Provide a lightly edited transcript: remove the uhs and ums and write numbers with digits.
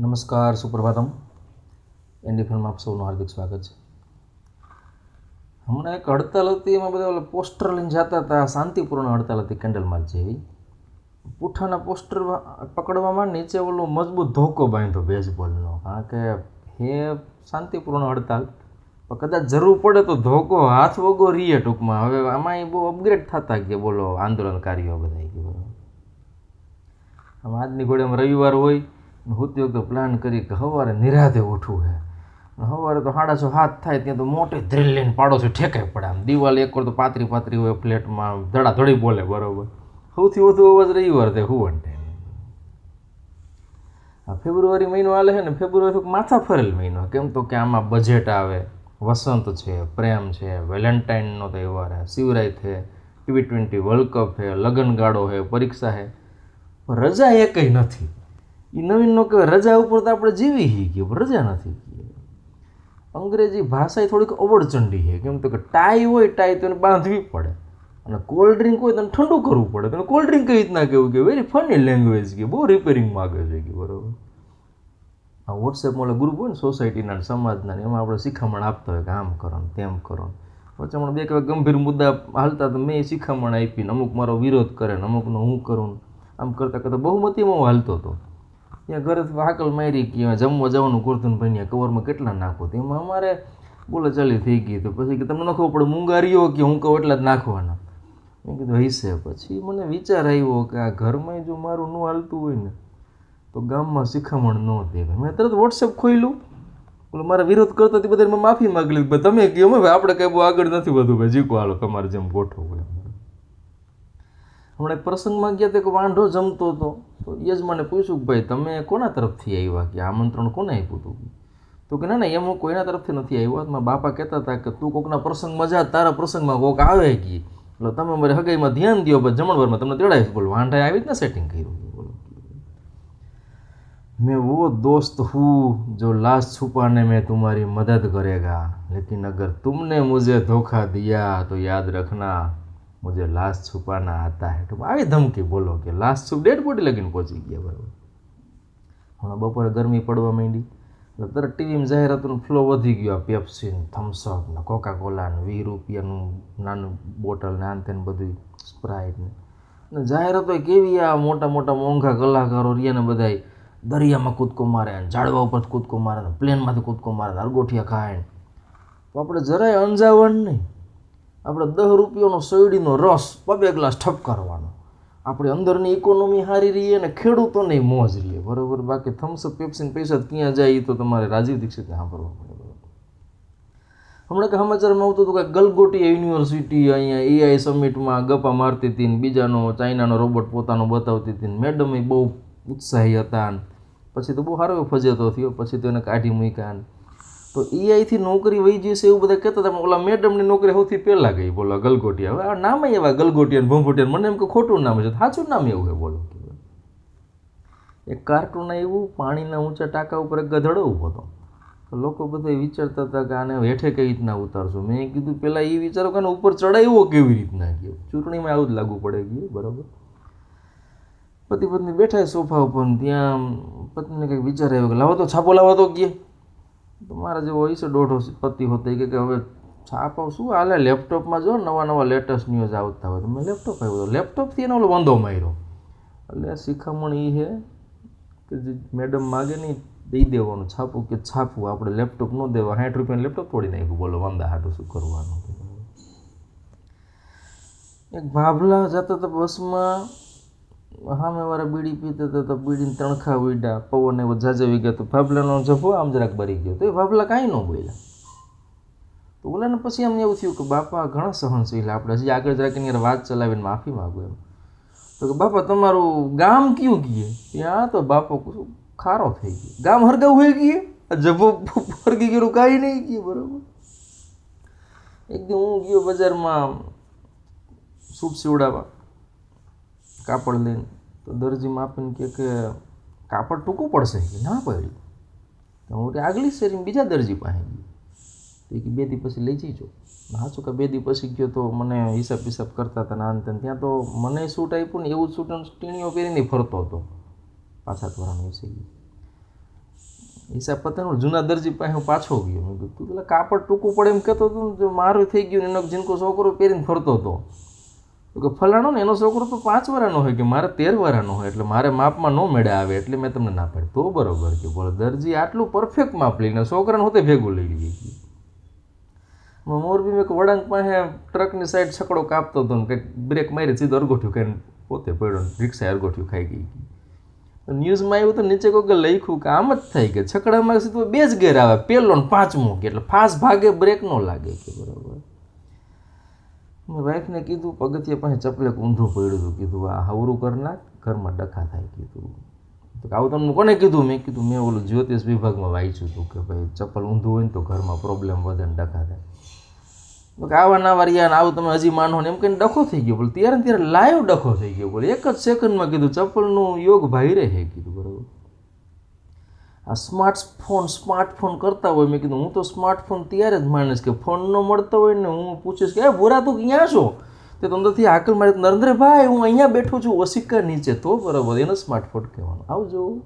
નમસ્કાર, સુપ્રભાતમ. એનડી ફિલ્મમાં આપ સૌનું હાર્દિક સ્વાગત છે. હમણાં એક હડતાલ હતી, એમાં બધા ઓલા પોસ્ટર લઈને જતા હતા. શાંતિપૂર્ણ હડતાલ હતી, કેન્ડલ માર્ચ જેવી. પૂઠાના પોસ્ટર પકડવામાં નીચે ઓલો મજબૂત ધોકો બાંધ્યો બેઝબોલનો, કારણ કે હે શાંતિપૂર્ણ હડતાલ, પણ કદાચ જરૂર પડે તો ધોકો હાથ વગો રીએ ટૂંકમાં. હવે આમાં એ બહુ અપગ્રેડ થતા ગયા, બોલો આંદોલનકારીઓ બધા ગયું. આમ આજની ઘોડેમાં રવિવાર હોય, હોતી વખતે પ્લાન કરી કે સવારે નિરાતે ઉઠવું છે. સવારે તો 6:30-7 થાય ત્યાં તો મોટી ધ્રીલ લઈને પાડોશી ઠેકાઈ પડે. આમ દિવાલ એક વાર તો પાતરી હોય ફ્લેટમાં, ધડાધડી બોલે. બરાબર, સૌથી વધુ અવાજ રવિવાર થાય હુવન ટાઈમ. આ ફેબ્રુઆરી મહિનો હાલે છે ને, ફેબ્રુઆરી માથા ફરેલ મહિનો. કેમ તો કે આમાં બજેટ આવે, વસંત છે, પ્રેમ છે, વેલેન્ટાઇનનો તહેવાર છે, શિવરાય છે, T20 વર્લ્ડ કપ છે, લગ્નગાળો છે, પરીક્ષા છે, રજા એ કંઈ નથી. એ નવીનનો કહેવાય, રજા ઉપર તો આપણે જીવી ગયો, રજા નથી. અંગ્રેજી ભાષા એ થોડીક અવળચંડી છે. કેમ તો કે ટાઈ હોય, ટાઈ તો એને બાંધવી પડે, અને કોલ્ડ ડ્રિંક હોય તો ઠંડુ કરવું પડે. તો કોલ્ડ ડ્રિંક કઈ રીતના કહેવું કે વેરી ફની લેંગ્વેજ કે બહુ રિપેરિંગ માગે છે કે. બરાબર, આ વોટ્સએપમાં ગ્રુપ હોય ને સોસાયટીના સમાજના, એમાં આપણે શિખામણ આપતા હોય કે આમ કરો ને તેમ કરો. વચ્ચે હમણાં બે કહેવાય ગંભીર મુદ્દા હાલતા, તો મેં શિખામણ આપીને અમુક મારો વિરોધ કરે ને અમુકનો હું કરું. આમ કરતાં કરતાં બહુમતીમાં હું હાલતો હતો. ત્યાં ઘરેથી હાકલ મારી કે જમવા જવાનું કરતું ને ભાઈ કવરમાં કેટલા નાખો, તો એમાં અમારે બોલે ચાલી થઈ ગઈ. તો પછી કે તમને ન ખબર પડે મૂંગારીઓ કે હું કહું એટલા જ નાખવાના. મેં કીધું હશે. પછી મને વિચાર આવ્યો કે આ ઘરમાં જો મારું ન હાલતું હોય ને તો ગામમાં શિખામણ ન દેવાય. મેં તરત વોટ્સએપ ખોલ્યું, બોલો મારા વિરોધ કરતા બધા મેં માફી માગી લીધી. તમે કહો ભાઈ, આપણે કંઈ બહુ આગળ નથી વધુ, ભાઈ જીકો હાલો તમારે જેમ ગોઠવવું. હમણાં એક પ્રસંગમાં ગયા તો એક વાંઢો જમતો હતો, તો યજમાને પૂછ્યું કે ભાઈ તમે કોના તરફથી આવ્યા, કે આમંત્રણ કોને આપ્યું હતું? તો કે ના ના, એમ હું કોઈના તરફથી નથી આવ્યો. મારા બાપા કહેતા હતા કે તું કોકના પ્રસંગમાં જા, તારા પ્રસંગમાં કોક આવે કે એટલે તમે મારી હગાઈમાં ધ્યાન દો, બસ જમણવારમાં તમને તેડાવીશ. બોલો વાંઢાએ આવી જ ને સેટિંગ કર્યું. બોલો મેં વો દોસ્ત હું જો લાશ છુપાને में तुम्हारी मदद करेगा, लेकिन अगर तुमने मुझे धोखा दिया तो याद रखना मुझे लाश છુપાના આતા હે. તો આવી ધમકી, બોલો કે લાશ છુપ ડેડ બોડી લગીને પહોંચી ગયા. બરાબર, હમણાં બપોરે ગરમી પડવા માંડી એટલે તરત ટીવીમાં જાહેરાતનો ફ્લો વધી ગયો. આ પેપ્સી ને થમ્સઅપ ને કોકા કોલા ને ₹20 નાનું બોટલ ને આન તેને બધું સ્પ્રાઇટ ને જાહેરાતો કેવી. આ મોટા મોટા મોંઘા કલાકારો રહ્યા ને બધા દરિયામાં કૂદકો મારે, ઝાડવા ઉપર કૂદકો મારે, પ્લેનમાંથી કૂદકો મારે, અરગોઠિયા ખાય. તો આપણે જરાય અંજાવણ નહીં. આપણે ₹10નો શેરડીનો રસ 2 ગ્લાસ ઠપકારવાનો. આપણે અંદરની ઇકોનોમી સારી રહીએ ને ખેડૂતોની મોજ રહીએ. બરાબર, બાકી થમ્સઅપ પેપ્સીને પૈસા ક્યાં જાય એ તો તમારે રાજીવ દીક્ષિતને સાંભળવા પડે. હમણાં કે સમાચારમાં આવતું હતું કે ગલગોટી યુનિવર્સિટી અહીંયા AI સમિટમાં ગપ્પા મારતી હતી ને બીજાનો ચાઇનાનો રોબોટ પોતાનો બતાવતી હતી. મેડમ એ બહુ ઉત્સાહી હતા. પછી તો બહુ સારો એવો ફજેતો થયો, પછી તો એને કાઢી મૂક્યા. તો EIથી નોકરી વહી જશે એવું બધા કહેતા હતા, પણ ઓલા મેડમની નોકરી સૌથી પહેલાં ગઈ. બોલો ગલગોટિયા. હવે આ નામ એવા ગલગોટિયા ભૂંભૂટિયા, મને એમ કે ખોટું નામ છે, સાચું નામ એવું છે. બોલો એક કાર્ટૂન એવું પાણીના ઊંચા ટાંકા ઉપર એક ગધેડો ઊભો હતો. તો લોકો બધા વિચારતા હતા કે આને હેઠે કઈ રીતના ઉતારશું. મેં કીધું પહેલાં એ વિચારો કે ઉપર ચડાવ્યો કેવી રીતના ગયો. ચૂંટણીમાં આવું જ લાગુ પડે ગયું. બરાબર, પતિ પત્ની બેઠા સોફા ઉપર, ત્યાં પત્નીને કંઈક વિચાર આવ્યો કે લાવો તો છાપો લાવો તો ગયે. તો મારા જેવો હોય છે દોઢો પતિ હોતો કે હવે છાપો શું હાલે, લેપટોપમાં જો નવા લેટેસ્ટ ન્યૂઝ આવતા હોય. તો મેં લેપટોપ આવ્યો, લેપટોપથી એનો ઓલો વાંધો માર્યો. એટલે શિખામણ એ છે કે જે મેડમ માગે નહીં દઈ દેવાનું છાપું, કે છાપવું આપણે લેપટોપ ન દેવા. ₹60 લેપટોપ તોડી નાખ્યું. બોલો વાંધા હાટું શું કરવાનું. એક ભાભલા જતા હતા બસમાં, સામેવાળા બીડી પીતા હતા, તો બીડીને તણખા ઉડ્યા, પવન એવો જાજવી ગયા, તો ભાભલાનો જભો આમ જરાક ભરી ગયો. તો એ ભાભલા કાંઈ ન બોલ્યા. તો ઓલાને પછી અમને એવું થયું કે બાપા ઘણા સહનશીલ, આપણે હજી આગળ જરાક એની વાત ચલાવીને માફી માગું એમ. તો કે બાપા તમારું ગામ કયું ગયે? ત્યાં તો બાપો ખારો થઈ ગયો. ગામ હરગાવ હોઈ ગયે, જભો હરગી ગયેલું કાંઈ નહીં ગયું. બરાબર, એક દી હું ગયો બજારમાં સૂટ સીવડાવવા, કાપડ લઈને. તો દરજીમાં આપીને કે કાપડ ટૂંકું પડશે કે ના પડી. તો હું કે આગલી શેરીમાં બીજા દરજી પાસે ગયો. તો એ કે 2 દી પછી લઈ જઈજો. સાચું કે 2 દી પછી ગયો તો મને હિસાબ કરતા હતા ના અંતે. ત્યાં તો મને સૂટ આપ્યું ને એવું જ સૂટ ટીણીઓ પહેરીને ફરતો હતો. પાછા ધોરણ વિશે હિસાબ પતાનો જૂના દરજી પાસે હું પાછો ગયો. મેં કીધું તું પેલા કાપડ ટૂંકું પડે એમ કહેતો હતો ને, જો મારું થઈ ગયું ને એનો જીનકો છોકરો પહેરીને ફરતો હતો. તો કે ફલાણો ને એનો છોકરો તો 5 વર્ષનો હોય, કે મારે 13 વર્ષનો હોય, એટલે મારે માપમાં ન મેળે આવે, એટલે મેં તમને ના પાડી. તો બરોબર કે બોલો દરજી આટલું પરફેક્ટ માપ લઈને છોકરાને હોતે ભેગું લઈ લઈએ. મોરબી મેં વળાંક પાસે ટ્રકની સાઈડ છકડો કાપતો હતો ને કંઈક બ્રેક મારી સીધો અરગોઠ્યું ખાઈને પોતે પડ્યો, રિક્ષા અરગોઠ્યું ખાઈ ગઈ. ન્યૂઝમાં આવ્યું તો નીચે કોઈ લખ્યું કે આમ જ થાય કે છકડામાં સીધું 2 જ ગેર આવે, પહેલો ને 5મો, કે એટલે ફાસ્ટ ભાગે બ્રેક ન લાગે કે બરાબર. મેં વાઈફને કીધું પગથિયે પાસે ચપલેક ઊંધું પડ્યું હતું, કીધું આ હવરું કર નાખ, ઘરમાં ડખા થાય. કીધું તો આવું તમને કોને કીધું? મેં કીધું મેં ઓલું જ્યોતિષ વિભાગમાં વાંચ્યું હતું કે ભાઈ ચપ્પલ ઊંધું હોય ને તો ઘરમાં પ્રોબ્લેમ વધે ને ડખા થાય. આવા ના યાર આવું તમે હજી માનો ને એમ કહીને ડખો થઈ ગયો. બોલે ત્યારે ને ત્યારે લાઈવ ડખો થઈ ગયો. બોલે એક જ સેકન્ડમાં કીધું ચપ્પલનું યોગ ભાઈ રહે. કીધું બરાબર. આ સ્માર્ટફોન કરતા હોય, મેં કીધું હું તો સ્માર્ટફોન ત્યારે જ માનીશ કે ફોન ન મળતો હોય ને હું પૂછીશ કે ભૂરા તું ક્યાં છો, તે તો અંદરથી હાકલ મારી નરેન્દ્રભાઈ હું અહીંયા બેઠો છું ઓશિકા નીચે, તો બરાબર એને સ્માર્ટફોન કહેવાનું. આવજો.